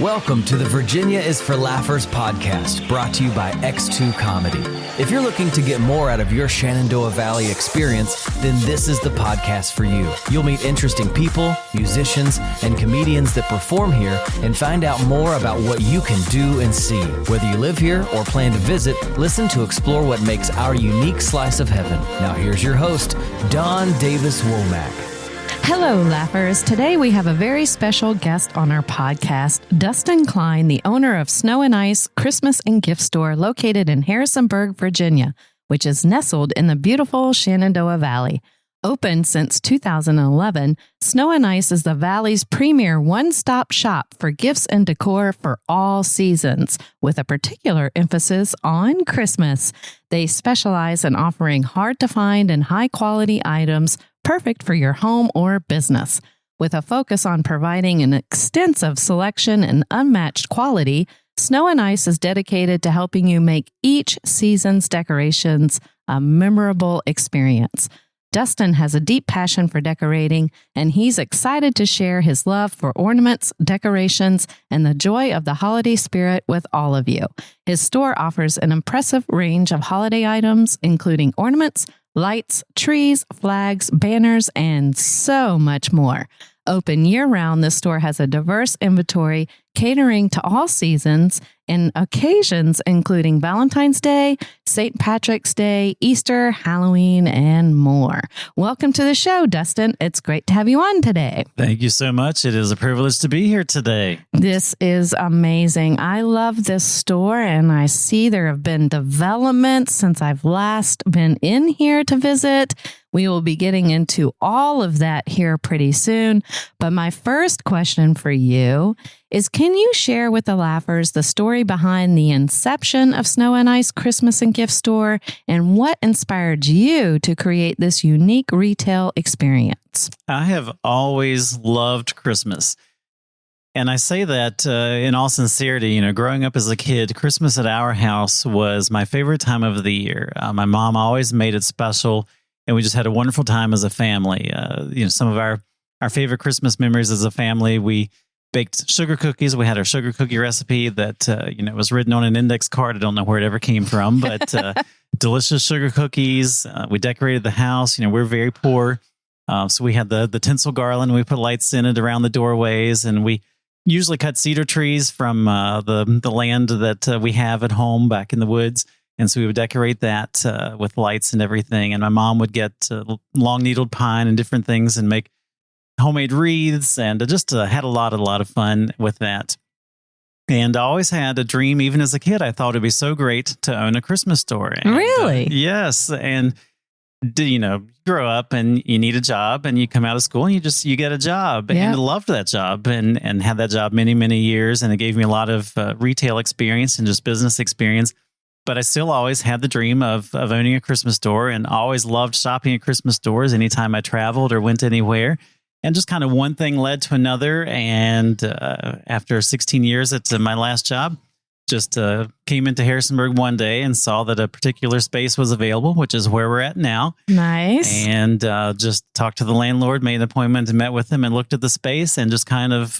Welcome to the Virginia is for Laughers podcast, brought to you by X2 Comedy. If you're looking to get more out of your Shenandoah Valley experience, then this is the podcast for you. You'll meet interesting people, musicians, and comedians that perform here and find out more about what you can do and see. Whether you live here or plan to visit, listen to explore what makes our unique slice of heaven. Now here's your host, Don Davis Womack. Hello, Laughers. Today we have a very special guest on our podcast, Dustin Klein, the owner of Snow and Ice Christmas and Gift Store located in Harrisonburg, Virginia, which is nestled in the beautiful Shenandoah Valley. Open since 2011, Snow and Ice is the Valley's premier one-stop shop for gifts and decor for all seasons, with a particular emphasis on Christmas. They specialize in offering hard-to-find and high-quality items perfect for your home or business. With a focus on providing an extensive selection and unmatched quality, Snow and Ice is dedicated to helping you make each season's decorations a memorable experience. Dustin has a deep passion for decorating, and he's excited to share his love for ornaments, decorations, and the joy of the holiday spirit with all of you. His store offers an impressive range of holiday items, including ornaments, lights, trees, flags, banners, and so much more. Open year-round, this store has a diverse inventory catering to all seasons and occasions, including Valentine's Day, St. Patrick's Day, Easter, Halloween, and more. Welcome to the show, Dustin. It's great to have you on today. Thank you so much. It is a privilege to be here today. This is amazing. I love this store, and I see there have been developments since I've last been in here to visit. We will be getting into all of that here pretty soon. But my first question for you is, can you share with the Laughers the story behind the inception of Snow and Ice Christmas and Gift Store and what inspired you to create this unique retail experience? I have always loved Christmas. And I say that in all sincerity. Growing up as a kid, Christmas at our house was my favorite time of the year. My mom always made it special, and we just had a wonderful time as a family. Some of our favorite Christmas memories as a family, we baked sugar cookies. We had our sugar cookie recipe that, was written on an index card. I don't know where it ever came from, but delicious sugar cookies. We decorated the house. We're very poor. So we had the tinsel garland. We put lights in it around the doorways, and we usually cut cedar trees from the land that we have at home back in the woods. And so we would decorate that with lights and everything. And my mom would get long needled pine and different things and make homemade wreaths, and just had a lot of fun with that. And I always had a dream, even as a kid. I thought it'd be so great to own a Christmas store. And, really? Yes. And grow up and you need a job, and you come out of school and you get a job. Yeah. And I loved that job and had that job many years. And it gave me a lot of retail experience and just business experience. But I still always had the dream of owning a Christmas store, and always loved shopping at Christmas stores anytime I traveled or went anywhere. And just kind of one thing led to another. And after 16 years at my last job, just came into Harrisonburg one day and saw that a particular space was available, which is where we're at now. Nice. And just talked to the landlord, made an appointment and met with him and looked at the space and just kind of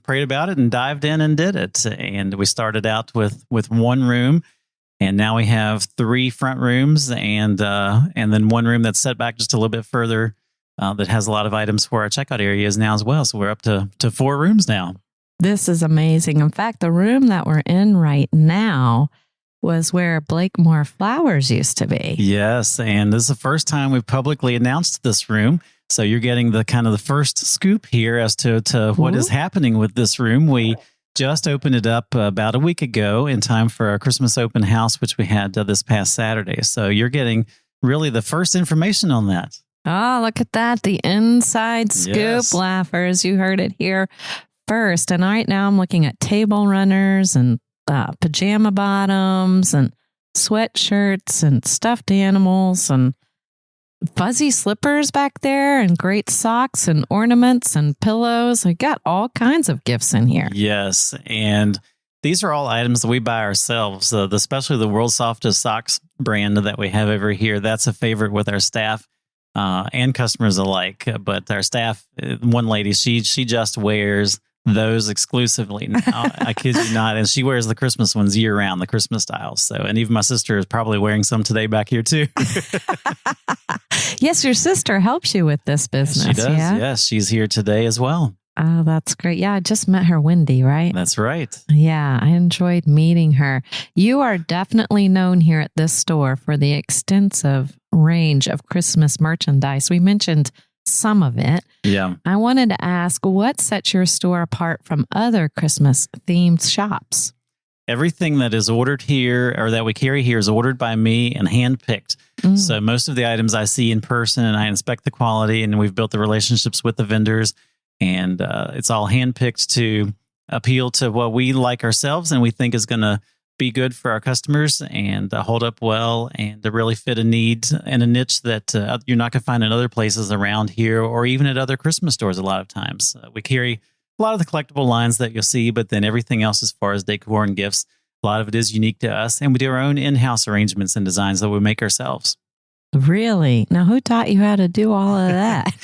prayed about it and dived in and did it. And we started out with one room, and now we have 3 front rooms and then one room that's set back just a little bit further that has a lot of items for our checkout areas now as well. So we're up to 4 rooms now. This is amazing. In fact, the room that we're in right now was where Blakemore Flowers used to be. Yes, and this is the first time we've publicly announced this room. So you're getting the kind of the first scoop here as to what is happening with this room. We just opened it up about a week ago in time for our Christmas open house, which we had this past Saturday. So you're getting really the first information on that. Oh, look at that. The inside scoop, Yes. Laughers. You heard it here first. And right now I'm looking at table runners and pajama bottoms and sweatshirts and stuffed animals and fuzzy slippers back there and great socks and ornaments and pillows. I got all kinds of gifts in here. Yes, and these are all items that we buy ourselves, especially the World's Softest Socks brand that we have over here. That's a favorite with our staff. And customers alike. But our staff, one lady, she just wears those exclusively now. I kid you not. And she wears the Christmas ones year round, the Christmas styles. So, and even my sister is probably wearing some today back here too. Yes, your sister helps you with this business. She does. Yeah? Yes, she's here today as well. Oh, that's great. Yeah, I just met her, Wendy, right? That's right. Yeah, I enjoyed meeting her. You are definitely known here at this store for the extensive range of Christmas merchandise. We mentioned some of it. Yeah. I wanted to ask, what sets your store apart from other Christmas-themed shops? Everything that is ordered here or that we carry here is ordered by me and handpicked. So most of the items I see in person, and I inspect the quality, and we've built the relationships with the vendors. And it's all handpicked to appeal to what we like ourselves and we think is going to be good for our customers and hold up well and to really fit a need and a niche that you're not going to find in other places around here or even at other Christmas stores a lot of times. We carry a lot of the collectible lines that you'll see, but then everything else as far as decor and gifts, a lot of it is unique to us. And we do our own in-house arrangements and designs that we make ourselves. Really? Now, who taught you how to do all of that?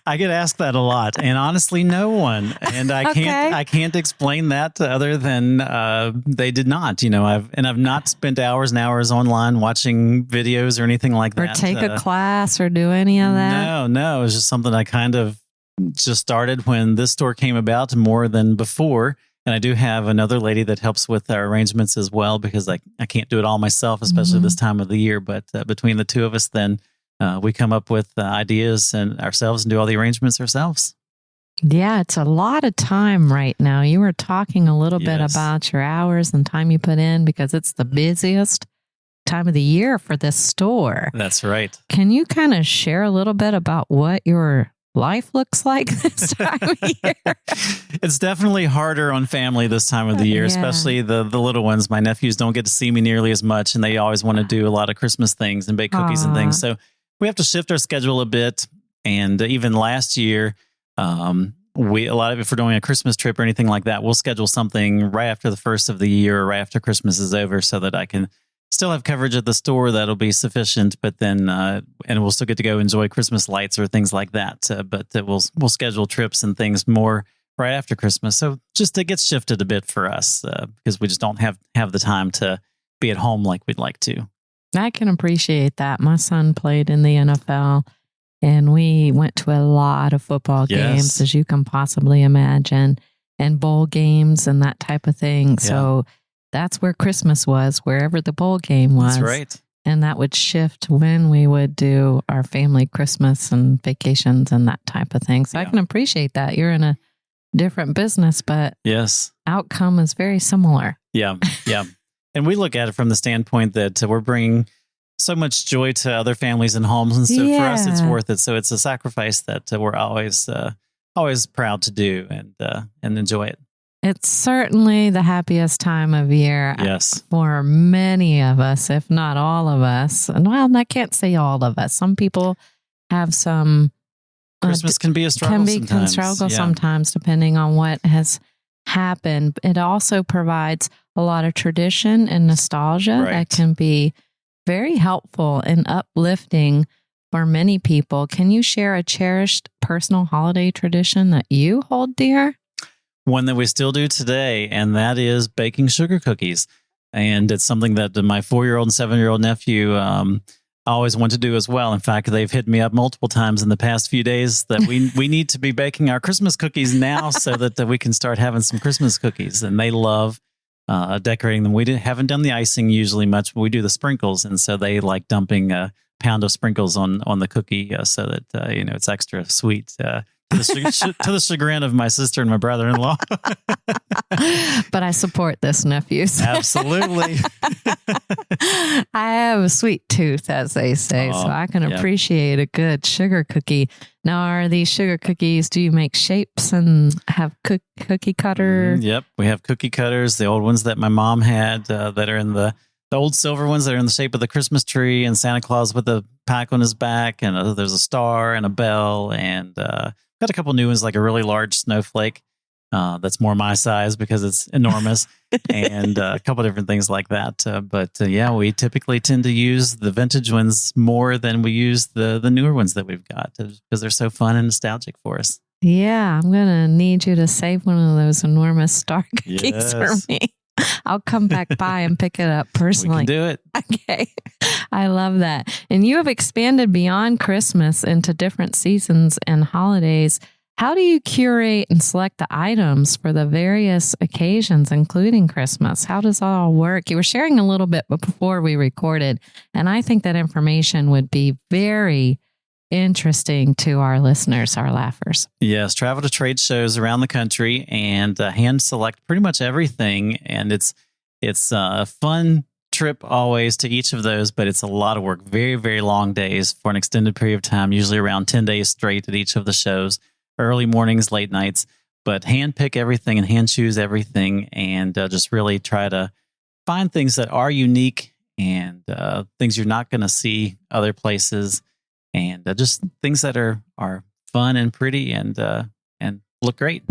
I get asked that a lot, and honestly, no one. And I can't explain that other than they did not. You know, I've not spent hours and hours online watching videos or anything like that. Or take a class or do any of that? No. It was just something I kind of just started when this store came about more than before. And I do have another lady that helps with our arrangements as well because I can't do it all myself, especially this time of the year. But between the two of us, then we come up with ideas and ourselves and do all the arrangements ourselves. Yeah, it's a lot of time right now. You were talking a little bit about your hours and time you put in because it's the busiest time of the year for this store. That's right. Can you kind of share a little bit about what your life looks like this time of year? It's definitely harder on family this time of the year, especially the little ones. My nephews don't get to see me nearly as much, and they always want to do a lot of Christmas things and bake cookies and things. So we have to shift our schedule a bit. And even last year, a lot of if we're doing a Christmas trip or anything like that, we'll schedule something right after the first of the year or right after Christmas is over so that I can still have coverage at the store that'll be sufficient, but then and we'll still get to go enjoy Christmas lights or things like that. But we'll schedule trips and things more right after Christmas. So just it gets shifted a bit for us because we just don't have the time to be at home like we'd like to. I can appreciate that. My son played in the NFL, and we went to a lot of football games, as you can possibly imagine, and bowl games and that type of thing. Yeah. So that's where Christmas was, wherever the bowl game was. That's right. And that would shift when we would do our family Christmas and vacations and that type of thing. So I can appreciate that. You're in a different business, but outcome is very similar. Yeah. And we look at it from the standpoint that we're bringing so much joy to other families and homes. And so for us, it's worth it. So it's a sacrifice that we're always proud to do and enjoy it. It's certainly the happiest time of year for many of us, if not all of us. And well, I can't say all of us. Some people have some... Christmas can be a struggle sometimes. Can be a struggle sometimes, depending on what has happened. It also provides a lot of tradition and nostalgia that can be very helpful and uplifting for many people. Can you share a cherished personal holiday tradition that you hold dear? One that we still do today, and that is baking sugar cookies. And it's something that my 4-year-old and 7-year-old nephew always want to do as well. In fact, they've hit me up multiple times in the past few days that we need to be baking our Christmas cookies now so that we can start having some Christmas cookies. And they love decorating them. We haven't done the icing usually much, but we do the sprinkles. And so they like dumping a pound of sprinkles on the cookie so that it's extra sweet. To the chagrin of my sister and my brother-in-law. But I support this, nephews. Absolutely. I have a sweet tooth, as they say, so I can appreciate a good sugar cookie. Now, are these sugar cookies, do you make shapes and have cookie cutter? Yep, we have cookie cutters, the old ones that my mom had that are in the old silver ones that are in the shape of the Christmas tree and Santa Claus with a pack on his back, and there's a star and a bell, and got a couple new ones like a really large snowflake that's more my size because it's enormous, and a couple different things like that. But we typically tend to use the vintage ones more than we use the newer ones that we've got because they're so fun and nostalgic for us. Yeah, I'm going to need you to save one of those enormous star cookies for me. I'll come back by and pick it up personally. We can do it. Okay. I love that. And you have expanded beyond Christmas into different seasons and holidays. How do you curate and select the items for the various occasions, including Christmas? How does that all work? You were sharing a little bit before we recorded, and I think that information would be very interesting to our listeners, our laughers. Yes, travel to trade shows around the country and hand select pretty much everything. And it's a fun trip always to each of those, but it's a lot of work. Very, very long days for an extended period of time, usually around 10 days straight at each of the shows, early mornings, late nights, but hand pick everything and hand choose everything and just really try to find things that are unique and things you're not going to see other places. And just things that are fun and pretty and look great.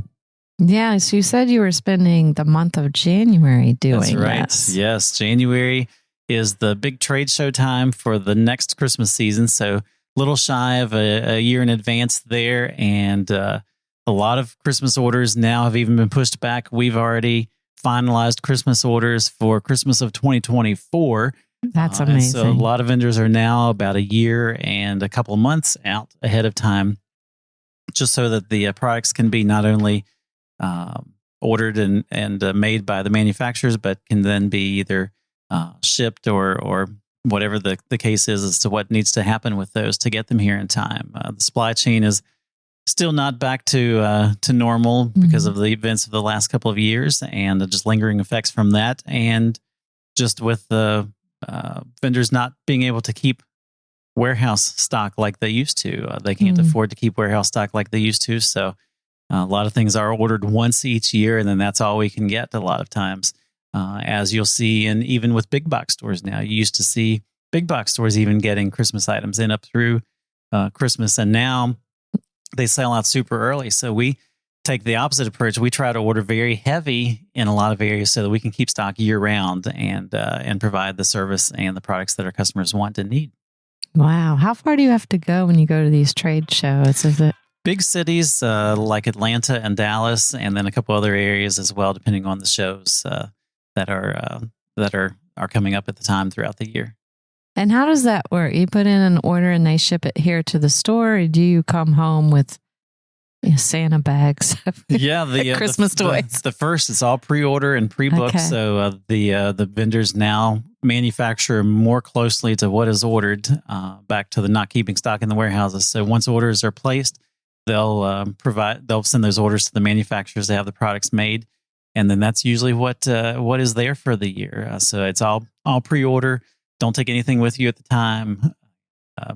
Yeah, so you said you were spending the month of January doing That's right. this. Yes, January is the big trade show time for the next Christmas season. So a little shy of a year in advance there. And a lot of Christmas orders now have even been pushed back. We've already finalized Christmas orders for Christmas of 2024. That's amazing. So a lot of vendors are now about a year and a couple of months out ahead of time, just so that the products can be not only ordered and made by the manufacturers, but can then be either shipped or whatever the case is as to what needs to happen with those to get them here in time. The supply chain is still not back to normal because of the events of the last couple of years and the just lingering effects from that, and just with the vendors not being able to keep warehouse stock like they used to. They can't afford to keep warehouse stock like they used to. So a lot of things are ordered once each year, and then that's all we can get a lot of times. As you'll see, and even with big box stores now, you used to see big box stores even getting Christmas items in up through Christmas, and now they sell out super early. So we take the opposite approach. We try to order very heavy in a lot of areas so that we can keep stock year round and provide the service and the products that our customers want and need. Wow. How far do you have to go when you go to these trade shows? Is it big cities like Atlanta and Dallas, and then a couple other areas as well, depending on the shows that are coming up at the time throughout the year. And how does that work? You put in an order and they ship it here to the store, or do you come home with Santa bags of Christmas toys? The first, it's all pre-order and pre-booked. Okay. So the vendors now manufacture more closely to what is ordered, back to the not keeping stock in the warehouses. So once orders are placed, they'll send those orders to the manufacturers to have the products made, and then that's usually what is there for the year. So it's all pre-order. Don't take anything with you at the time,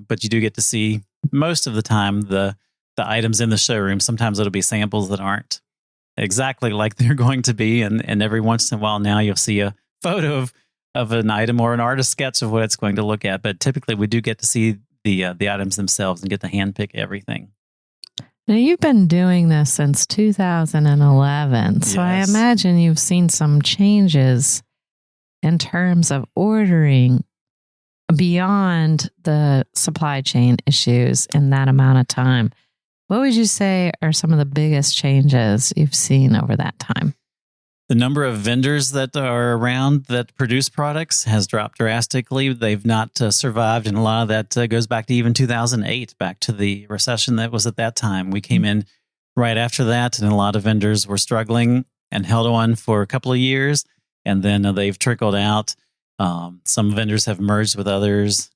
but you do get to see most of the time the items in the showroom. Sometimes it'll be samples that aren't exactly like they're going to be. And every once in a while now you'll see a photo of an item or an artist sketch of what it's going to look at. But typically we do get to see the items themselves and get to hand pick everything. Now, you've been doing this since 2011. So I imagine you've seen some changes in terms of ordering beyond the supply chain issues in that amount of time. What would you say are some of the biggest changes you've seen over that time? The number of vendors that are around that produce products has dropped drastically. They've not survived, and a lot of that goes back to even 2008, back to the recession that was at that time. We came in right after that, and a lot of vendors were struggling and held on for a couple of years, and then they've trickled out. Some vendors have merged with others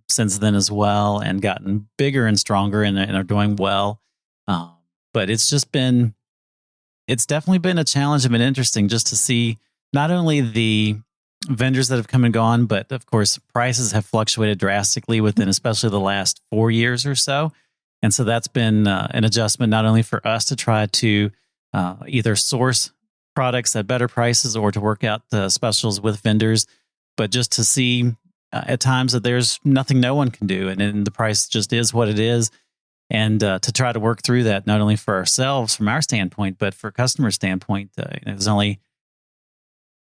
since then as well and gotten bigger and stronger and are doing well. But it's definitely been a challenge and been interesting just to see not only the vendors that have come and gone, but of course, prices have fluctuated drastically within especially the last 4 years or so. And so that's been an adjustment not only for us to try to either source products at better prices or to work out the specials with vendors, but just to see at times that there's nothing no one can do, and the price just is what it is, and to try to work through that not only for ourselves from our standpoint, but for customer standpoint. There's only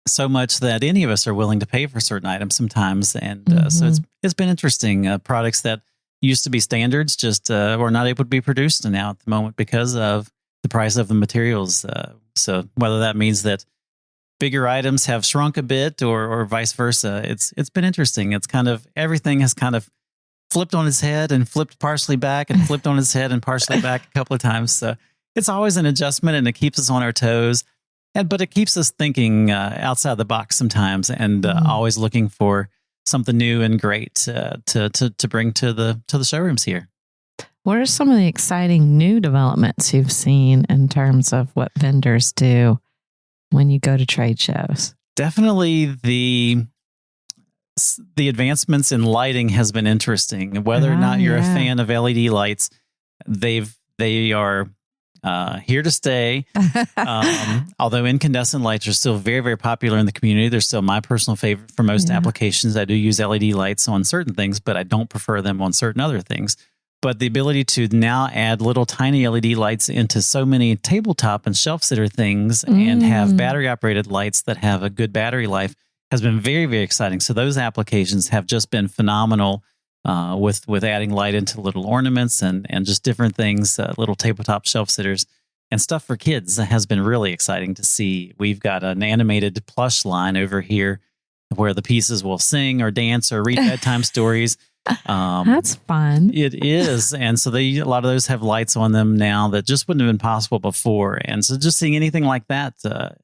so much that any of us are willing to pay for certain items sometimes, and so it's been interesting. Products that used to be standards just were not able to be produced now at the moment because of the price of the materials. So whether that means that bigger items have shrunk a bit or vice versa, it's been interesting. It's kind of everything has kind of flipped on its head and flipped partially back and flipped on its head and partially back a couple of times. So it's always an adjustment and it keeps us on our toes. But it keeps us thinking outside the box sometimes and always looking for something new and great to bring to the showrooms here. What are some of the exciting new developments you've seen in terms of what vendors do when you go to trade shows? Definitely the advancements in lighting has been interesting. Whether or not you're a fan of LED lights, they are here to stay. Although incandescent lights are still very, very popular in the community, they're still my personal favorite for most applications. I do use LED lights on certain things, but I don't prefer them on certain other things. But the ability to now add little tiny LED lights into so many tabletop and shelf sitter things and have battery operated lights that have a good battery life has been very, very exciting. So those applications have just been phenomenal with adding light into little ornaments and just different things, little tabletop shelf sitters and stuff for kids has been really exciting to see. We've got an animated plush line over here where the pieces will sing or dance or read bedtime stories. That's fun. It is. And so a lot of those have lights on them now that just wouldn't have been possible before. And so just seeing anything like that,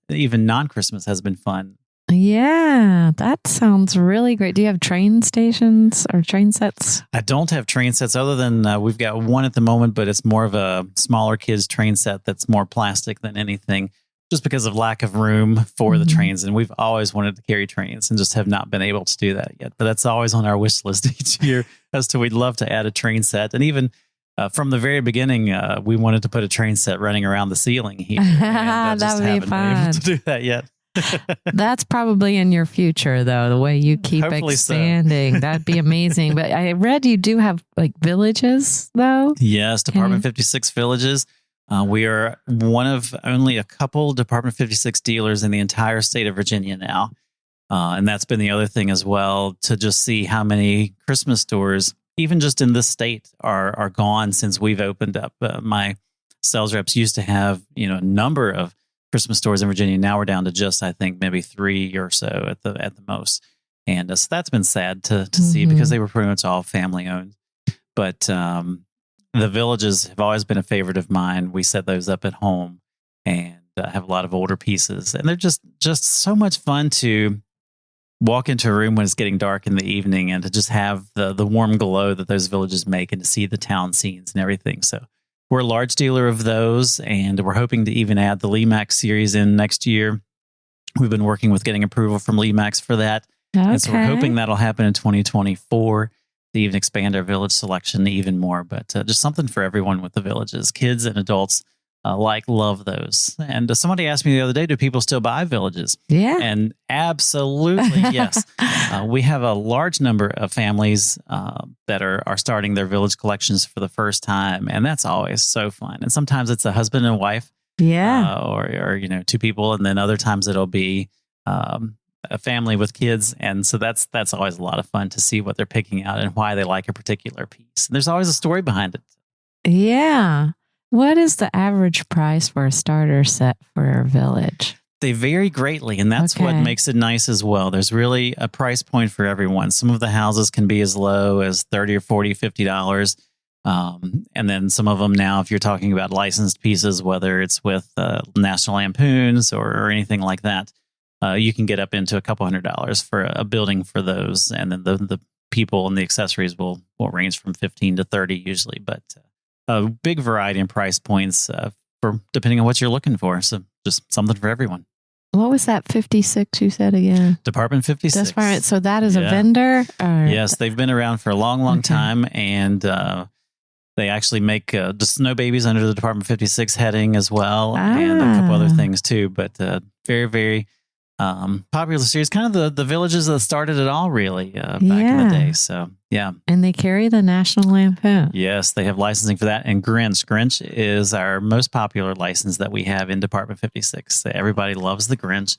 even non-Christmas, has been fun. Yeah, that sounds really great. Do you have train stations or train sets? I don't have train sets other than we've got one at the moment, but it's more of a smaller kids train set that's more plastic than anything, just because of lack of room for the trains. And we've always wanted to carry trains and just have not been able to do that yet. But that's always on our wish list each year as to we'd love to add a train set. And even from the very beginning, we wanted to put a train set running around the ceiling here. And that would be fun. Been able to do that yet. That's probably in your future, though, the way you keep Hopefully expanding. So. That'd be amazing. But I read you do have like villages, though. Yes, Department 56 villages. We are one of only a couple Department 56 dealers in the entire state of Virginia now. And that's been the other thing as well, to just see how many Christmas stores, even just in this state, are gone since we've opened up. My sales reps used to have, a number of Christmas stores in Virginia. Now we're down to just, I think, maybe 3 or so at the most. And so that's been sad to see because they were pretty much all family owned. But the villages have always been a favorite of mine. We set those up at home and have a lot of older pieces. And they're just so much fun to walk into a room when it's getting dark in the evening and to just have the warm glow that those villages make and to see the town scenes and everything. So we're a large dealer of those, and we're hoping to even add the Lemax series in next year. We've been working with getting approval from Lemax for that. Okay. And so we're hoping that'll happen in 2024 to even expand our village selection even more. But just something for everyone with the villages. Kids and adults love those. And somebody asked me the other day, do people still buy villages? Yeah. And absolutely, yes. We have a large number of families that are starting their village collections for the first time. And that's always so fun. And sometimes it's a husband and wife. Yeah. Or two people. And then other times it'll be a family with kids. And so that's always a lot of fun to see what they're picking out and why they like a particular piece. And there's always a story behind it. Yeah. What is the average price for a starter set for a village? They vary greatly, and that's what makes it nice as well. There's really a price point for everyone. Some of the houses can be as low as $30 or $40, $50. And then some of them now, if you're talking about licensed pieces, whether it's with National Lampoons or anything like that, you can get up into a couple $100 for a building for those. And then the people and the accessories will range from 15 to 30 usually, but a big variety in price points for depending on what you're looking for. So just something for everyone. What was that 56 you said again? Department 56. That's right. So that is a vendor? Or? Yes, they've been around for a long, long time. And they actually make the snow babies under the Department 56 heading as well. And a couple other things too. But very, very popular series. Kind of the villages that started it all really back in the day. So yeah. And they carry the National Lampoon. Yes, they have licensing for that. And Grinch. Grinch is our most popular license that we have in Department 56. Everybody loves the Grinch.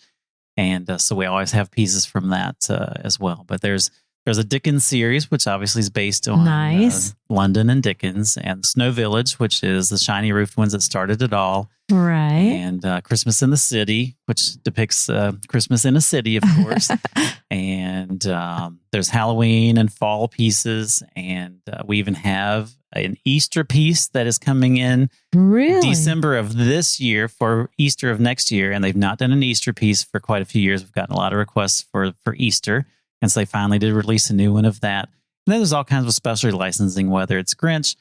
And so we always have pieces from that as well. But there's There's a Dickens series, which obviously is based on London and Dickens, and Snow Village, which is the shiny roofed ones that started it all. Right. And Christmas in the City, which depicts Christmas in a city, of course. And there's Halloween and fall pieces. And we even have an Easter piece that is coming in December of this year for Easter of next year. And they've not done an Easter piece for quite a few years. We've gotten a lot of requests for Easter. And so they finally did release a new one of that. And then there's all kinds of specialty licensing, whether it's Grinch,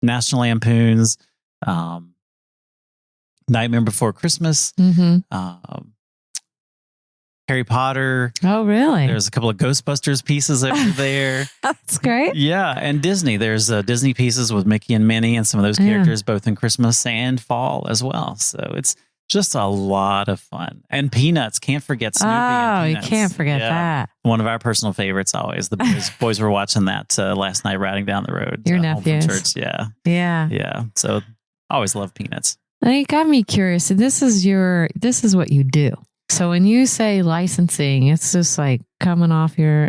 National Lampoons, Nightmare Before Christmas, Harry Potter. Oh, really? There's a couple of Ghostbusters pieces over there. That's great. Yeah, and Disney. There's Disney pieces with Mickey and Minnie and some of those characters, both in Christmas and fall as well. So it's just a lot of fun. And Peanuts. Can't forget Snoopy and Peanuts. You can't forget that. One of our personal favorites always. The boys were watching that last night riding down the road. Your nephews. Home from church. Yeah. Yeah. So always love Peanuts. You got me curious. This is what you do. So when you say licensing, it's just like rolling off your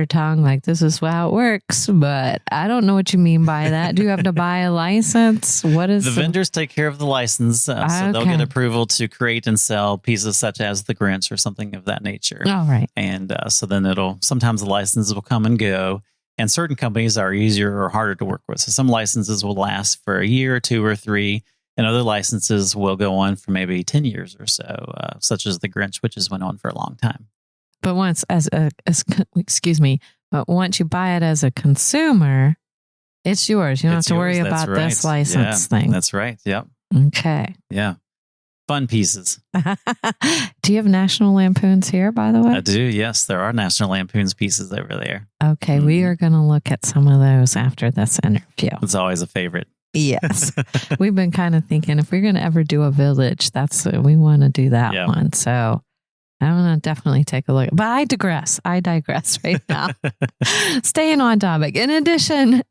tongue, like this is how it works. But I don't know what you mean by that. Do you have to buy a license? What is the vendors take care of the license, so they'll get approval to create and sell pieces such as the Grinch or something of that nature. All right. And so then sometimes the licenses will come and go. And certain companies are easier or harder to work with. So some licenses will last for a year or 2 or 3. And other licenses will go on for maybe 10 years or so, such as the Grinch, which has went on for a long time. But once once you buy it as a consumer, it's yours. You don't have to worry about this license thing. That's right. Yep. Okay. Yeah. Fun pieces. Do you have National Lampoons here, by the way? I do. Yes, there are National Lampoons pieces over there. Okay. We are going to look at some of those after this interview. It's always a favorite. Yes. We've been kind of thinking if we're going to ever do a village, we want to do that one. So I'm going to definitely take a look. But I digress right now. Staying on topic. In addition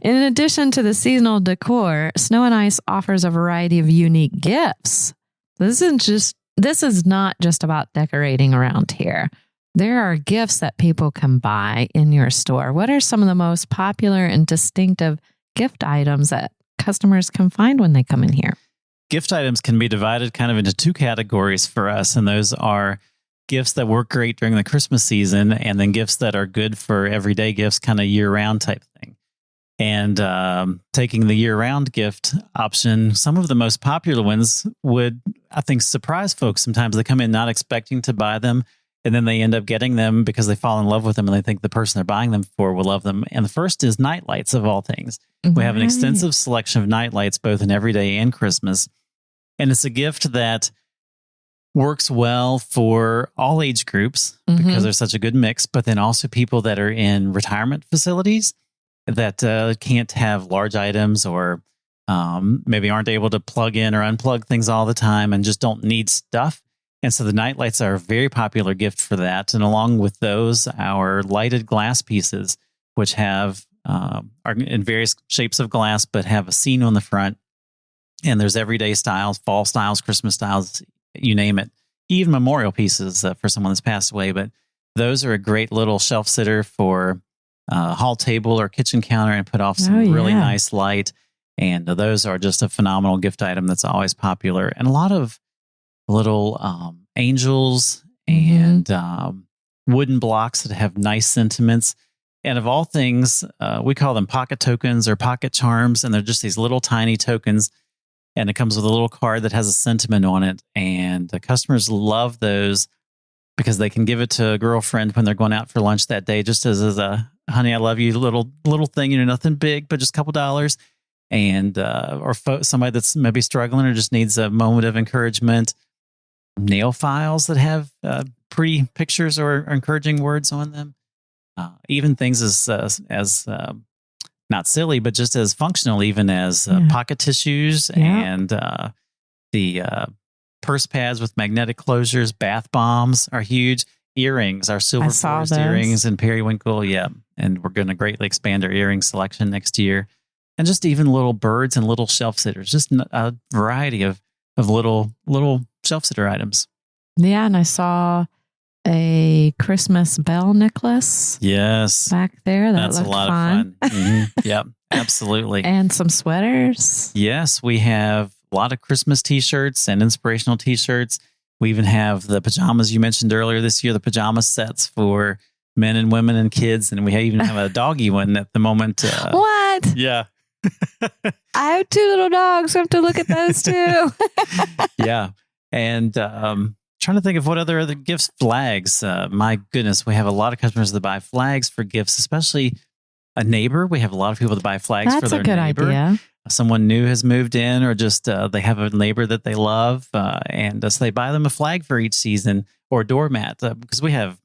to the seasonal decor, Snow and Ice offers a variety of unique gifts. This is not just about decorating around here. There are gifts that people can buy in your store. What are some of the most popular and distinctive gift items that customers can find when they come in here? Gift items can be divided kind of into 2 categories for us, and those are gifts that work great during the Christmas season, and then gifts that are good for everyday gifts, kind of year-round type thing. And taking the year-round gift option, some of the most popular ones would, I think, surprise folks. Sometimes they come in not expecting to buy them, and then they end up getting them because they fall in love with them and they think the person they're buying them for will love them. And the first is night lights, of all things. We have an extensive selection of night lights, both in everyday and Christmas. And it's a gift that works well for all age groups because there's such a good mix, but then also people that are in retirement facilities that can't have large items or maybe aren't able to plug in or unplug things all the time and just don't need stuff. And so the night lights are a very popular gift for that. And along with those, our lighted glass pieces, which are in various shapes of glass, but have a scene on the front. And there's everyday styles, fall styles, Christmas styles, you name it. Even memorial pieces for someone that's passed away. But those are a great little shelf sitter for hall table or kitchen counter and put off some really nice light. And those are just a phenomenal gift item that's always popular. And a lot of little angels and wooden blocks that have nice sentiments. And of all things, we call them pocket tokens or pocket charms. And they're just these little tiny tokens. And it comes with a little card that has a sentiment on it. And the customers love those because they can give it to a girlfriend when they're going out for lunch that day, just as a honey, I love you little thing, nothing big, but just a couple dollars. And or somebody that's maybe struggling or just needs a moment of encouragement. Nail files that have pretty pictures or encouraging words on them. Even things as not silly, but just as functional, even as pocket tissues and the purse pads with magnetic closures. Bath bombs are huge. Earrings, our silver forest earrings and periwinkle. Yeah. And we're going to greatly expand our earring selection next year. And just even little birds and little shelf sitters, just a variety of little shelf sitter items. Yeah. And I saw a Christmas bell necklace. Yes. Back there. That's a lot fun. of fun. Mm-hmm. Yep, absolutely. And some sweaters. Yes, we have a lot of Christmas t-shirts and inspirational t-shirts. We even have the pajamas you mentioned earlier this year, the pajama sets for men and women and kids. And we even have a doggy one at the moment. What? Yeah. I have 2 little dogs. I have to look at those too. Yeah. And trying to think of what other gifts. Flags. My goodness, we have a lot of customers that buy flags for gifts, especially a neighbor. We have a lot of people that buy flags for their neighbor. That's a good idea. Someone new has moved in, or just they have a neighbor that they love, and so they buy them a flag for each season, or a doormat, because we have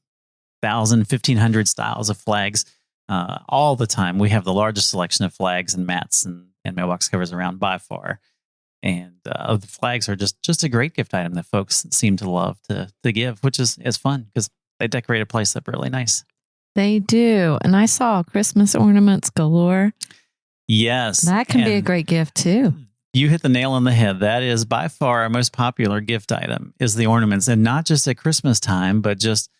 1,000, 1,500 styles of flags all the time. We have the largest selection of flags and mats and mailbox covers around by far. And the flags are just a great gift item that folks seem to love to give, which is fun because they decorate a place up really nice. They do. And I saw Christmas ornaments galore. Yes. That can be a great gift too. You hit the nail on the head. That is by far our most popular gift item is the ornaments. And not just at Christmas time, but just,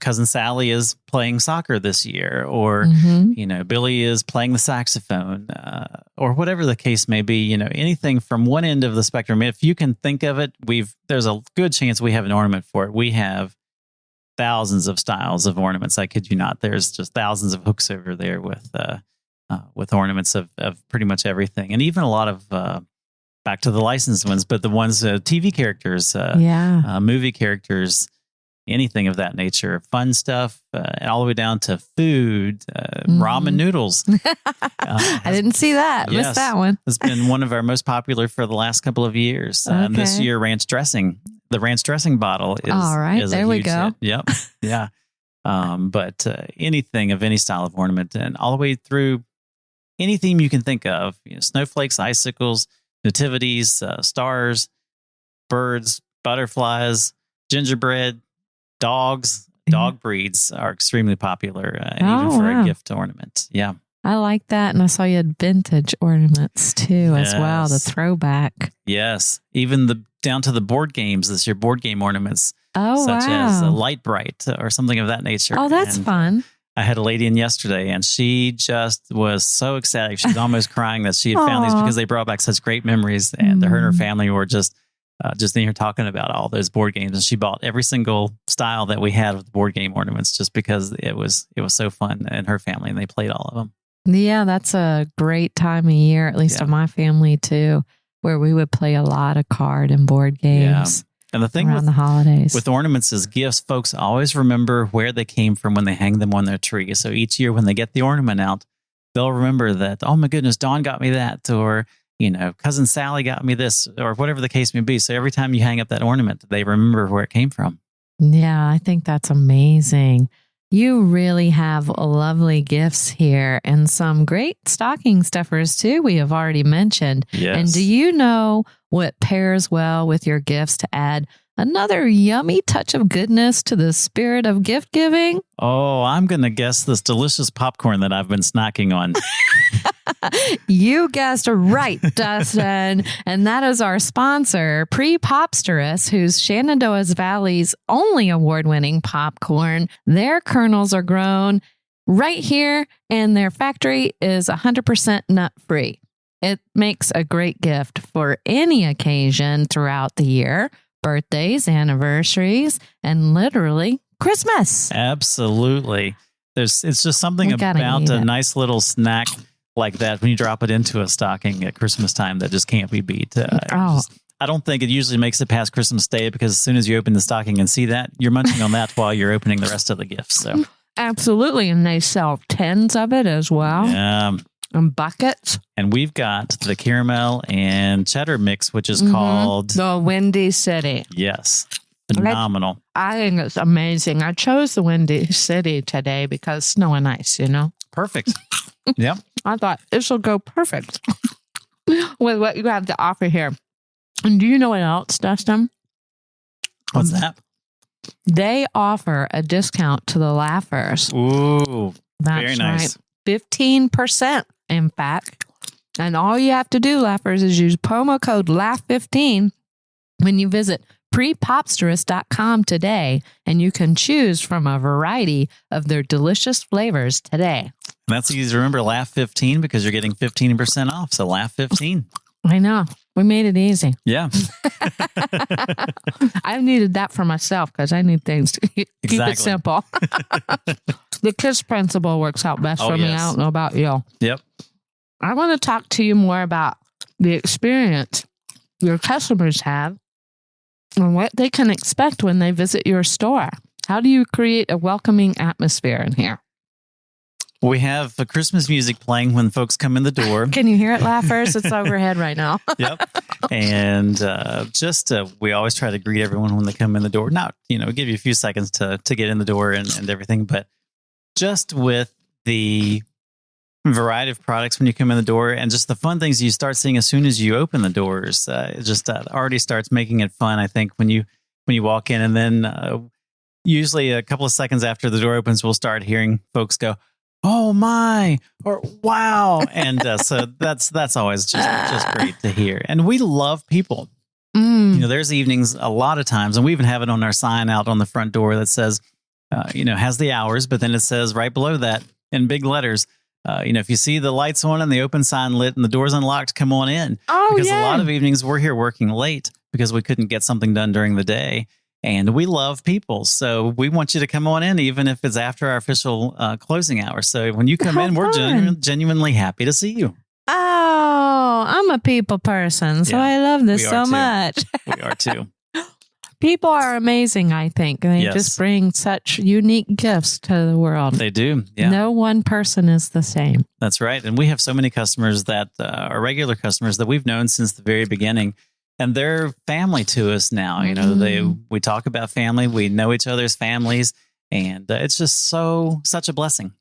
Cousin Sally is playing soccer this year, or, Billy is playing the saxophone, or whatever the case may be, anything from one end of the spectrum. If you can think of it, there's a good chance we have an ornament for it. We have thousands of styles of ornaments. I kid you not. There's just thousands of hooks over there with ornaments of pretty much everything. And even a lot of, back to the licensed ones, but the ones, TV characters, movie characters, anything of that nature, fun stuff, and all the way down to food, ramen noodles. I didn't see that. Yes, missed that one. It's been one of our most popular for the last couple of years. Okay. This year, ranch dressing. The ranch dressing bottle is all right. Is there we go. Hit. Yep. Yeah. But anything of any style of ornament, and all the way through any theme you can think of, snowflakes, icicles, nativities, stars, birds, butterflies, gingerbread, dogs, dog breeds are extremely popular, even for a gift ornament. Yeah. I like that. And I saw you had vintage ornaments too, as well. The throwback. Yes. Even down to the board games this year, board game ornaments. Oh, such as a Light Bright or something of that nature. Oh, that's fun. I had a lady in yesterday, and she just was so excited. She's almost crying that she had found these because they brought back such great memories. And her and her family were just in here talking about all those board games. And she bought every single style that we had of the board game ornaments just because it was so fun in her family, and they played all of them. Yeah, that's a great time of year, at least of my family too, where we would play a lot of card and board games. Yeah. And the thing around the holidays with ornaments is gifts. Folks always remember where they came from when they hang them on their tree. So each year when they get the ornament out, they'll remember that, oh my goodness, Dawn got me that, or, Cousin Sally got me this, or whatever the case may be. So every time you hang up that ornament, they remember where it came from. Yeah, I think that's amazing. You really have lovely gifts here and some great stocking stuffers too, we have already mentioned. Yes. And do you know what pairs well with your gifts to add another yummy touch of goodness to the spirit of gift giving? Oh, I'm going to guess this delicious popcorn that I've been snacking on. You guessed right, Dustin. And that is our sponsor, PrePOPsterous, who's Shenandoah Valley's only award-winning popcorn. Their kernels are grown right here, and their factory is 100% nut-free. It makes a great gift for any occasion throughout the year, birthdays, anniversaries, and literally Christmas. Absolutely. It's just something about a nice little snack like that when you drop it into a stocking at Christmas time that just can't be beat. I don't think it usually makes it past Christmas Day, because as soon as you open the stocking and see that, you're munching on that while you're opening the rest of the gifts. So absolutely. And they sell tins of it as well. Yeah. And buckets. And we've got the caramel and cheddar mix, which is called the Windy City. Yes. Phenomenal. I think it's amazing. I chose the Windy City today because snow and ice, Perfect. Yep. I thought this will go perfect with what you have to offer here. And do you know what else, Dustin? What's that? They offer a discount to the laughers. Ooh, that's very nice. Right. 15%, in fact. And all you have to do, laughers, is use promo code LAUGH15 when you visit PrePOPsterous.com today, and you can choose from a variety of their delicious flavors today. That's easy to remember, Laugh 15, because you're getting 15% off. So Laugh 15. I know. We made it easy. Yeah. I needed that for myself because I need things to keep it simple. The KISS principle works out best for me. I don't know about you. Yep. I want to talk to you more about the experience your customers have and what they can expect when they visit your store. How do you create a welcoming atmosphere in here? We have Christmas music playing when folks come in the door. Can you hear it, laughers? It's overhead right now. Yep. And we always try to greet everyone when they come in the door. Not, give you a few seconds to get in the door and everything, but just with the variety of products when you come in the door and just the fun things you start seeing as soon as you open the doors, it just already starts making it fun, I think, when you walk in. And then usually a couple of seconds after the door opens, we'll start hearing folks go, "Oh my," or "Wow." And so that's always just great to hear. And we love people. There's evenings a lot of times, and we even have it on our sign out on the front door that says, has the hours, but then it says right below that in big letters, if you see the lights on and the open sign lit and the door's unlocked, come on in. Because a lot of evenings we're here working late because we couldn't get something done during the day. And we love people. So we want you to come on in, even if it's after our official closing hours. So when you come in, we're genuinely happy to see you. Oh, I'm a people person. So I love this so much. We are too. People are amazing, I think. They just bring such unique gifts to the world. They do. Yeah. No one person is the same. That's right. And we have so many customers that are regular customers that we've known since the very beginning. And they're family to us now. We talk about family. We know each other's families. And it's just such a blessing.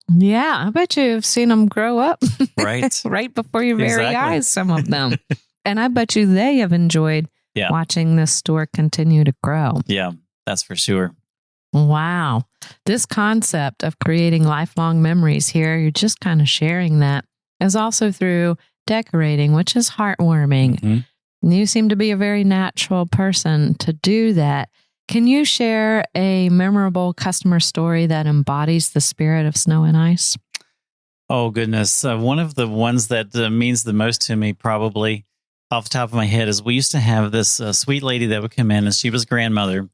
Yeah. I bet you've seen them grow up. Right. Right before your very eyes, some of them. And I bet you they have enjoyed watching this store continue to grow. Yeah, that's for sure. Wow. This concept of creating lifelong memories here, you're just kind of sharing that, is also through decorating, which is heartwarming. Mm-hmm. You seem to be a very natural person to do that. Can you share a memorable customer story that embodies the spirit of snow and ice? Oh, goodness. One of the ones that means the most to me, probably off the top of my head, is we used to have this sweet lady that would come in, and she was grandmother.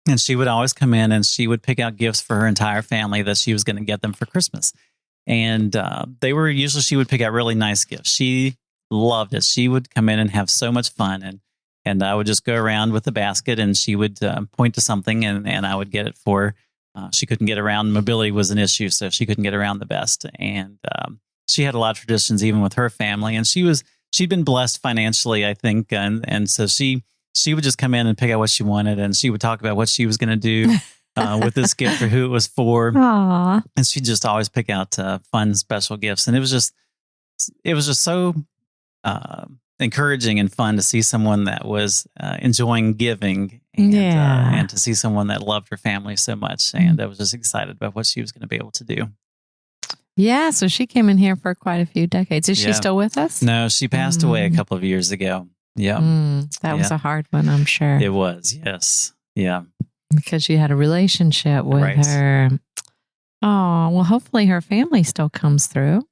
And she would always come in and she would pick out gifts for her entire family that she was going to get them for Christmas. And she would pick out really nice gifts. She loved it. She would come in and have so much fun. And I would just go around with the basket and she would point to something and I would get it for her. She couldn't get around. Mobility was an issue, so she couldn't get around the best. And she had a lot of traditions even with her family. And she'd been blessed financially, I think. And so she would just come in and pick out what she wanted. And she would talk about what she was going to do with this gift or who it was for. Aww. And she'd just always pick out fun, special gifts. And it was just so encouraging and fun to see someone that was enjoying giving and to see someone that loved her family so much. And I was just excited about what she was going to be able to do. Yeah, so she came in here for quite a few decades. Is she still with us? No, she passed away a couple of years ago. Yeah. That was a hard one, I'm sure. It was, yes. Yeah. Because you had a relationship with her. Oh, well, hopefully her family still comes through.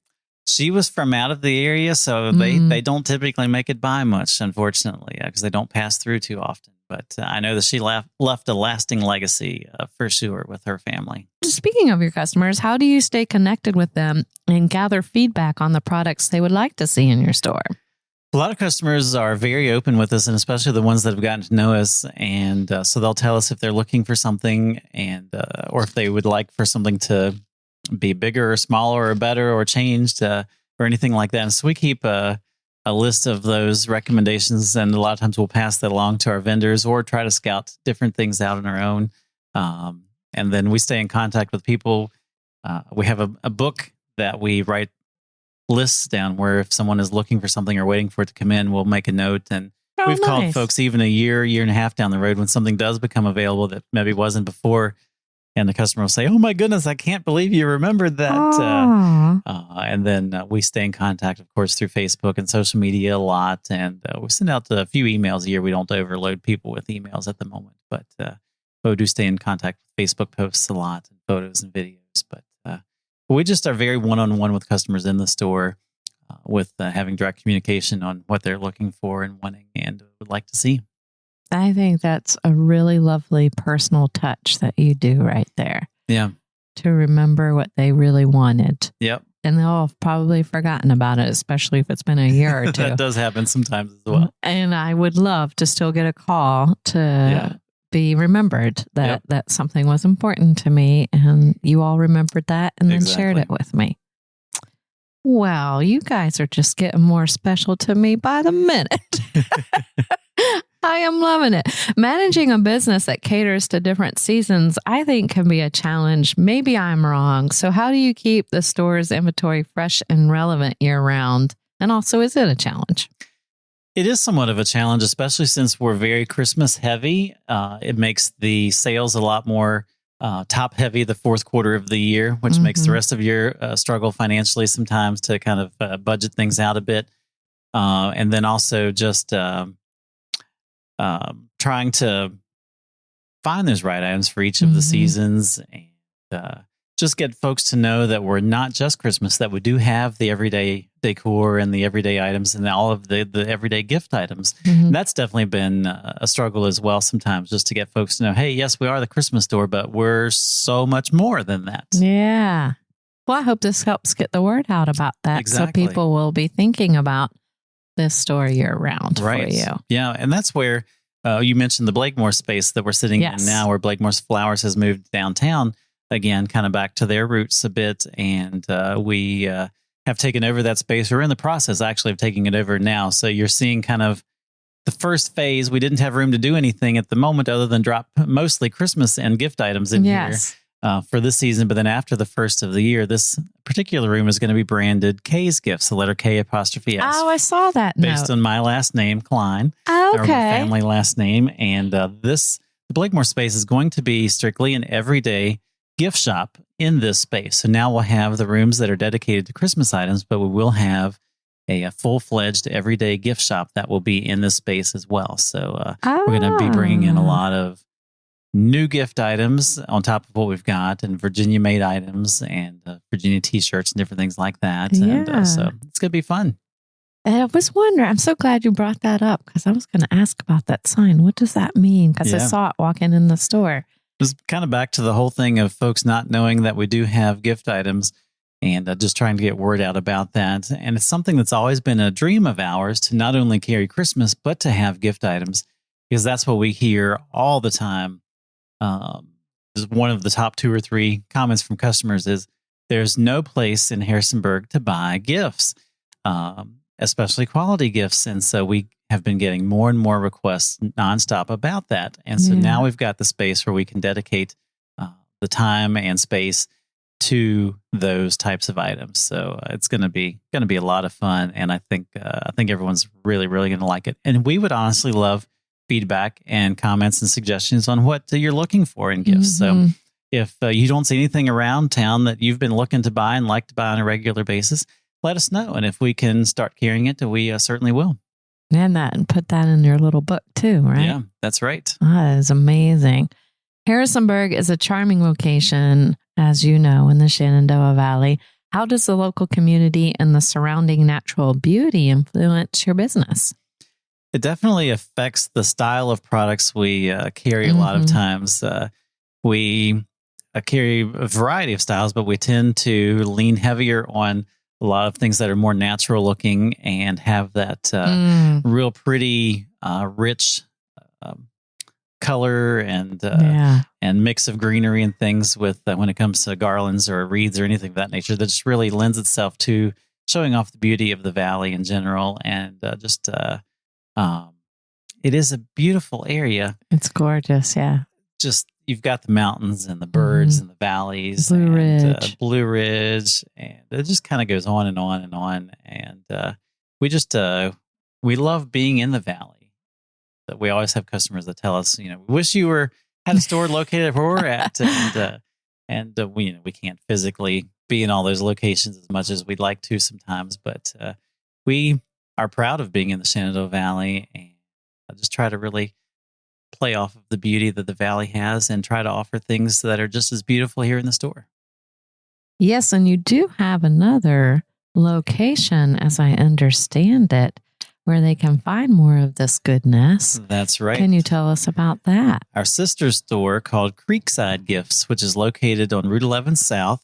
She was from out of the area, so they don't typically make it by much, unfortunately, because they don't pass through too often. But I know that she left a lasting legacy for sure with her family. Speaking of your customers, how do you stay connected with them and gather feedback on the products they would like to see in your store? A lot of customers are very open with us, and especially the ones that have gotten to know us. And so they'll tell us if they're looking for something or if they would like for something to be bigger or smaller or better or changed or anything like that. And so we keep a list of those recommendations, and a lot of times we'll pass that along to our vendors or try to scout different things out on our own. And then we stay in contact with people. We have a book that we write lists down where if someone is looking for something or waiting for it to come in, we'll make a note. And we've called folks even a year and a half down the road when something does become available that maybe wasn't before. And the customer will say, "Oh my goodness, I can't believe you remembered that." And then we stay in contact, of course, through Facebook and social media a lot. And we send out a few emails a year. We don't overload people with emails at the moment, but we do stay in contact with Facebook posts a lot and photos and videos. But we just are very one-on-one with customers in the store, with having direct communication on what they're looking for and wanting and would like to see. I think that's a really lovely personal touch that you do right there. Yeah. To remember what they really wanted. Yep. And they'll have probably forgotten about it, especially if it's been a year or two. That does happen sometimes as well. And I would love to still get a call to be remembered that something was important to me, and you all remembered that and then shared it with me. Well, you guys are just getting more special to me by the minute. I am loving it. Managing a business that caters to different seasons, I think, can be a challenge. Maybe I'm wrong. So how do you keep the store's inventory fresh and relevant year round? And also, is it a challenge? It is somewhat of a challenge, especially since we're very Christmas heavy. It makes the sales a lot more top heavy the fourth quarter of the year, which makes the rest of your struggle financially sometimes to kind of budget things out a bit. And then also just trying to find those right items for each of the seasons, and just get folks to know that we're not just Christmas, that we do have the everyday decor and the everyday items and all of the everyday gift items. That's definitely been a struggle as well sometimes, just to get folks to know, hey, yes, we are the Christmas store, but we're so much more than that. Yeah. Well, I hope this helps get the word out about that. Exactly. So people will be thinking about this store year round for you. Yeah. And that's where you mentioned the Blakemore space that we're sitting in now, where Blakemore's Flowers has moved downtown again, kind of back to their roots a bit. And we have taken over that space. We're in the process actually of taking it over now. So you're seeing kind of the first phase. We didn't have room to do anything at the moment other than drop mostly Christmas and gift items in here for this season. But then after the first of the year, this particular room is going to be branded K's Gifts, the letter K apostrophe S. Oh, I saw that based on my last name, Klein. Or my family last name. And the Blakemore space is going to be strictly an everyday gift shop in this space. So now we'll have the rooms that are dedicated to Christmas items, but we will have a full-fledged everyday gift shop that will be in this space as well. So we're going to be bringing in a lot of new gift items on top of what we've got, and Virginia-made items and Virginia T-shirts and different things like that. And so it's going to be fun. And I was wondering, I'm so glad you brought that up, because I was going to ask about that sign. What does that mean? Because I saw it walking in the store. Just kind of back to the whole thing of folks not knowing that we do have gift items, and just trying to get word out about that. And it's something that's always been a dream of ours, to not only carry Christmas, but to have gift items, because that's what we hear all the time. One of the top 2 or 3 comments from customers is, there's no place in Harrisonburg to buy gifts, especially quality gifts. And so we have been getting more and more requests nonstop about that. And so now we've got the space where we can dedicate the time and space to those types of items. So it's going to be a lot of fun. And I think everyone's really, really going to like it. And we would honestly love feedback and comments and suggestions on what you're looking for in gifts. So if you don't see anything around town that you've been looking to buy and like to buy on a regular basis, let us know. And if we can start carrying it, we certainly will. And put that in your little book too, right? Yeah, that's right. That is amazing. Harrisonburg is a charming location, as you know, in the Shenandoah Valley. How does the local community and the surrounding natural beauty influence your business? It definitely affects the style of products we carry a lot of times. We carry a variety of styles, but we tend to lean heavier on a lot of things that are more natural looking and have that real pretty, rich color and mix of greenery and things with when it comes to garlands or wreaths or anything of that nature, that just really lends itself to showing off the beauty of the valley in general. And it is a beautiful area. It's gorgeous. Yeah. Just, you've got the mountains and the birds and the valleys, Blue Ridge, and it just kind of goes on and on and on. And we love being in the valley. But we always have customers that tell us, we wish you had a store located where we're at. And And we can't physically be in all those locations as much as we'd like to sometimes, but we are proud of being in the Shenandoah Valley, and I just try to really play off of the beauty that the valley has and try to offer things that are just as beautiful here in the store. Yes, and you do have another location, as I understand it, where they can find more of this goodness. That's right. Can you tell us about that? Our sister store called Creekside Gifts, which is located on Route 11 South,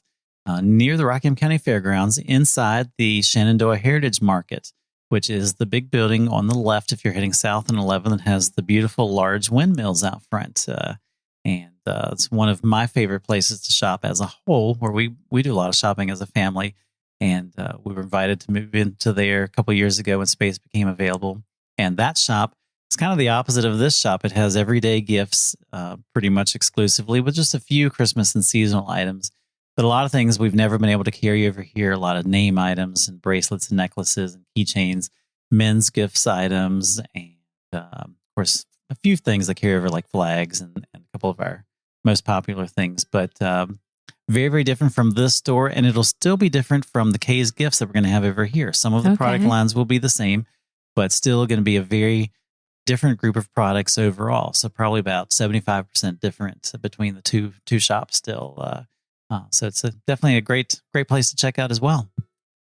near the Rockingham County Fairgrounds, inside the Shenandoah Heritage Market, which is the big building on the left if you're heading south on 11 that has the beautiful large windmills out front. It's one of my favorite places to shop as a whole, where we do a lot of shopping as a family. And we were invited to move into there a couple of years ago when space became available. And that shop is kind of the opposite of this shop. It has everyday gifts pretty much exclusively, with just a few Christmas and seasonal items. But a lot of things we've never been able to carry over here, a lot of name items and bracelets and necklaces and keychains, men's gifts items, and of course, a few things that carry over like flags and a couple of our most popular things. But very, very different from this store, and it'll still be different from the Kay's gifts that we're going to have over here. Some of the product lines will be the same, but still going to be a very different group of products overall. So probably about 75% different between the two shops still. So it's definitely a great place to check out as well.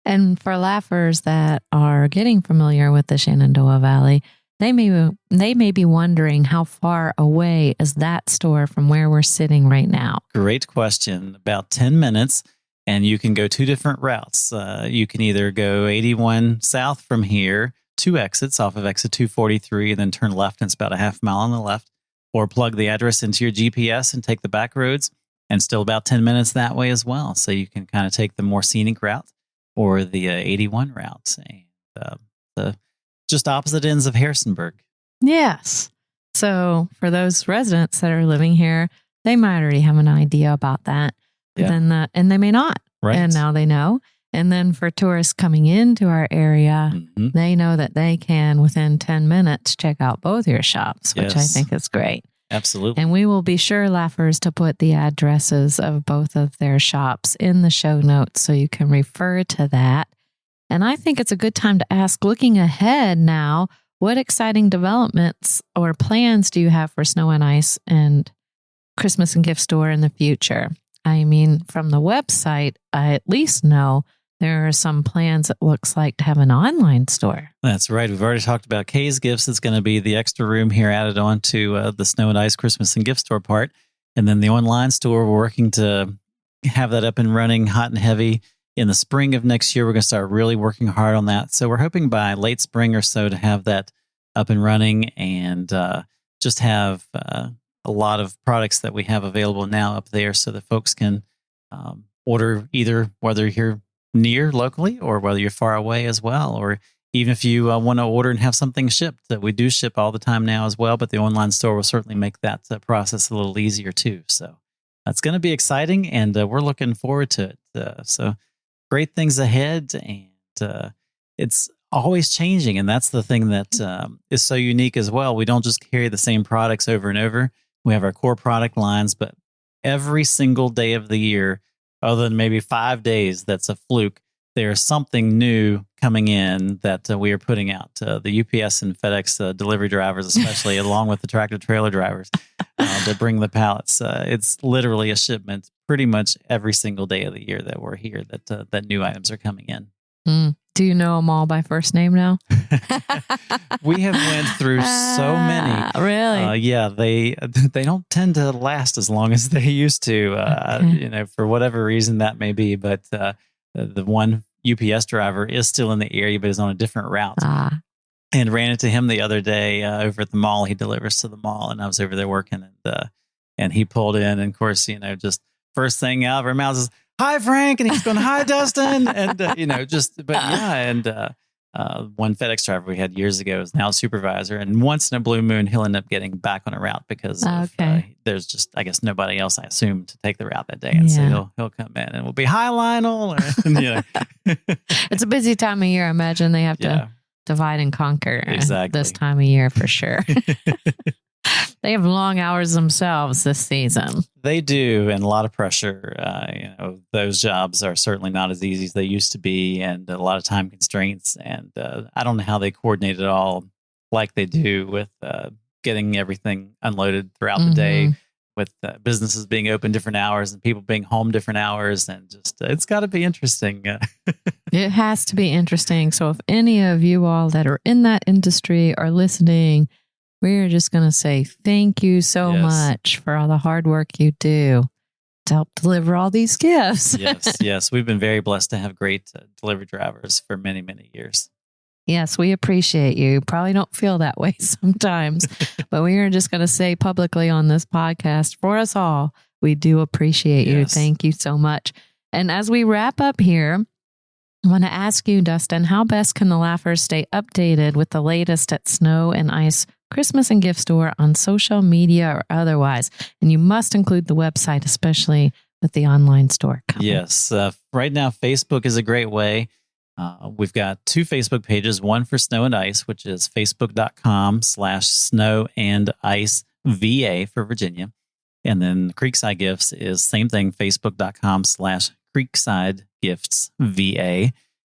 And for laughers that are getting familiar with the Shenandoah Valley, they may be wondering, how far away is that store from where we're sitting right now? Great question. About 10 minutes, and you can go two different routes. You can either go 81 south from here, 2 exits off of exit 243, and then turn left, and it's about a half mile on the left, or plug the address into your GPS and take the back roads, and still about 10 minutes that way as well. So you can kind of take the more scenic route or the 81 route, and the just opposite ends of Harrisonburg. Yes. So for those residents that are living here, they might already have an idea about that. Yeah. And they may not. Right. And now they know. And then for tourists coming into our area, they know that they can, within 10 minutes, check out both your shops, which I think is great. Absolutely. And we will be sure, laughers, to put the addresses of both of their shops in the show notes so you can refer to that. And I think it's a good time to ask, looking ahead now, what exciting developments or plans do you have for Snow and Ice and Christmas and Gift Store in the future? I mean, from the website, I at least know there are some plans, it looks like, to have an online store. That's right. We've already talked about Kay's Gifts. It's going to be the extra room here added on to the Snow and Ice Christmas and Gift Store part. And then the online store, we're working to have that up and running hot and heavy. In the spring of next year, we're going to start really working hard on that. So we're hoping by late spring or so to have that up and running, and just have a lot of products that we have available now up there so that folks can order, either whether you're near locally or whether you're far away as well. Or even if you want to order and have something shipped, that we do ship all the time now as well. But the online store will certainly make that process a little easier too. So that's going to be exciting, and we're looking forward to it. So great things ahead, and it's always changing. And that's the thing that is so unique as well. We don't just carry the same products over and over. We have our core product lines, but every single day of the year, other than maybe 5 days, that's a fluke, there's something new coming in that we are putting out. The UPS and FedEx delivery drivers, especially, along with the tractor trailer drivers that bring the pallets. It's literally a shipment pretty much every single day of the year that we're here, that new items are coming in. Do you know them all by first name now? We have went through so many. Really? Yeah, they don't tend to last as long as they used to. For whatever reason that may be. But the one UPS driver is still in the area, but is on a different route. And ran into him the other day over at the mall. He delivers to the mall, and I was over there working, and he pulled in, and of course, just first thing out of our mouths is, "Hi, Frank," and he's going, "Hi, Dustin," and one FedEx driver we had years ago is now a supervisor, and once in a blue moon he'll end up getting back on a route because there's just, I guess, nobody else, I assume, to take the route that day, and so he'll come in and we'll be, "Hi, Lionel," It's a busy time of year. I imagine they have to divide and conquer this time of year for sure. They have long hours themselves this season. They do, and a lot of pressure. Those jobs are certainly not as easy as they used to be, and a lot of time constraints. And I don't know how they coordinate it all like they do with getting everything unloaded throughout the day, with businesses being open different hours and people being home different hours. And just, it's got to be interesting. It has to be interesting. So if any of you all that are in that industry are listening, we're just going to say thank you so much for all the hard work you do to help deliver all these gifts. Yes. We've been very blessed to have great delivery drivers for many, many years. Yes, we appreciate you. Probably don't feel that way sometimes, but we are just going to say publicly on this podcast for us all, we do appreciate you. Thank you so much. And as we wrap up here, I want to ask you, Dustin, how best can the Laughers stay updated with the latest at Snow and Ice Christmas and Gift Store on social media or otherwise? And you must include the website, especially with the online store coming. Yes. Right now, Facebook is a great way. We've got 2 Facebook pages, one for Snow and Ice, which is facebook.com/snowandiceva for Virginia. And then Creekside Gifts is same thing, facebook.com/creeksidegiftsva.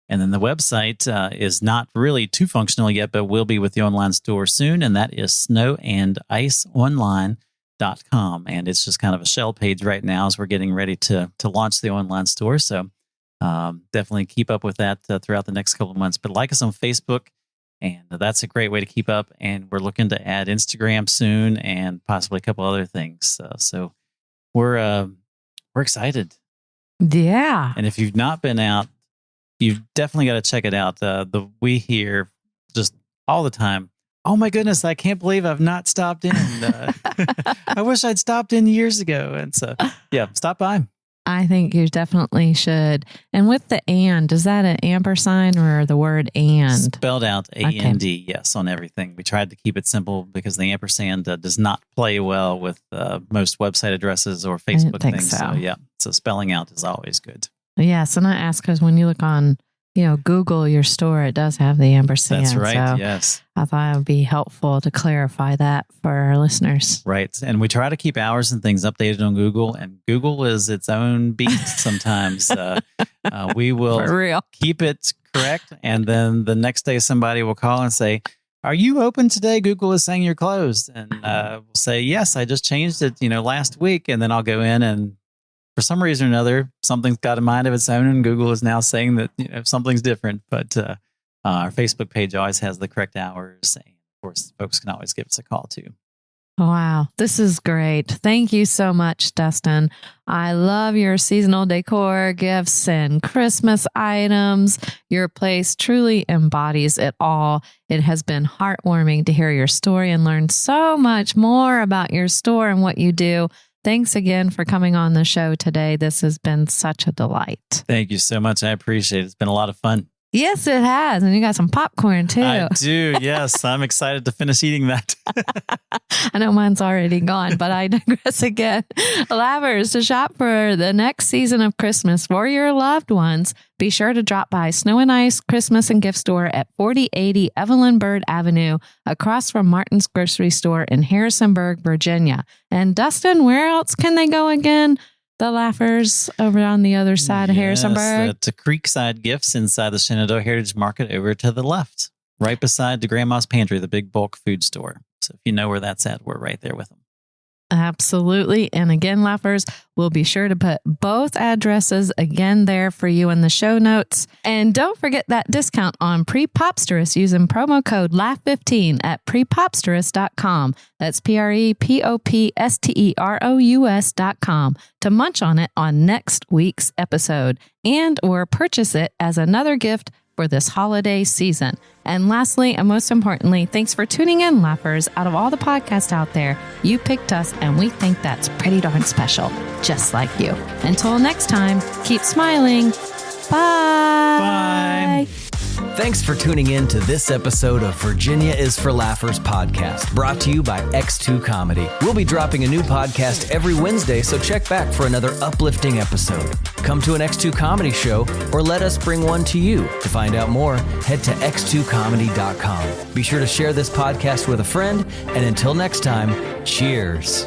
And then the website is not really too functional yet, but will be with the online store soon. And that is snowandIceonline.com. And it's just kind of a shell page right now as we're getting ready to launch the online store. So definitely keep up with that throughout the next couple of months. But like us on Facebook, and that's a great way to keep up. And we're looking to add Instagram soon and possibly a couple other things. So we're excited. Yeah. And if you've not been out, you've definitely got to check it out. We hear just all the time, oh my goodness, I can't believe I've not stopped in. I wish I'd stopped in years ago. And so, stop by. I think you definitely should. And with the and, is that an ampersand or the word and? Spelled out A-N-D, yes, on everything. We tried to keep it simple because the ampersand does not play well with most website addresses or Facebook things. So spelling out is always good. Yes, and I ask because when you look on, Google your store, it does have the ampersand. That's right, so yes. I thought it would be helpful to clarify that for our listeners. Right, and we try to keep hours and things updated on Google, and Google is its own beast sometimes. We will keep it correct, and then the next day somebody will call and say, are you open today? Google is saying you're closed. And we'll say, yes, I just changed it, last week, and then I'll go in and for some reason or another, something's got a mind of its own, and Google is now saying that something's different. But our Facebook page always has the correct hours, and of course, folks can always give us a call too. Wow, this is great. Thank you so much, Dustin. I love your seasonal decor, gifts, and Christmas items. Your place truly embodies it all. It has been heartwarming to hear your story and learn so much more about your store and what you do. Thanks again for coming on the show today. This has been such a delight. Thank you so much. I appreciate it. It's been a lot of fun. Yes, it has. And you got some popcorn too. I do. Yes. I'm excited to finish eating that. I know mine's already gone, but I digress again. Laughers, to shop for the next season of Christmas for your loved ones, be sure to drop by Snow and Ice Christmas and Gift Store at 4080 Evelyn Byrd Avenue, across from Martin's Grocery Store in Harrisonburg, Virginia. And Dustin, where else can they go again? The Laughers over on the other side of Harrisonburg. To Creekside Gifts inside the Shenandoah Heritage Market over to the left, right beside the Grandma's Pantry, the big bulk food store. So if you know where that's at, we're right there with them. Absolutely. And again, Laughers, we'll be sure to put both addresses again there for you in the show notes. And don't forget that discount on PrePOPsterous using promo code LAUGH15 at PrePOPsterous.com. That's PrePOPsterous.com to munch on it on next week's episode and or purchase it as another gift for this holiday season. And lastly, and most importantly, thanks for tuning in, Laughers. Out of all the podcasts out there, you picked us, and we think that's pretty darn special, just like you. Until next time, keep smiling. Bye. Bye. Thanks for tuning in to this episode of Virginia is for Laughers podcast, brought to you by X2 Comedy. We'll be dropping a new podcast every Wednesday, so check back for another uplifting episode. Come to an X2 Comedy show or let us bring one to you. To find out more, head to x2comedy.com. Be sure to share this podcast with a friend, and until next time, cheers.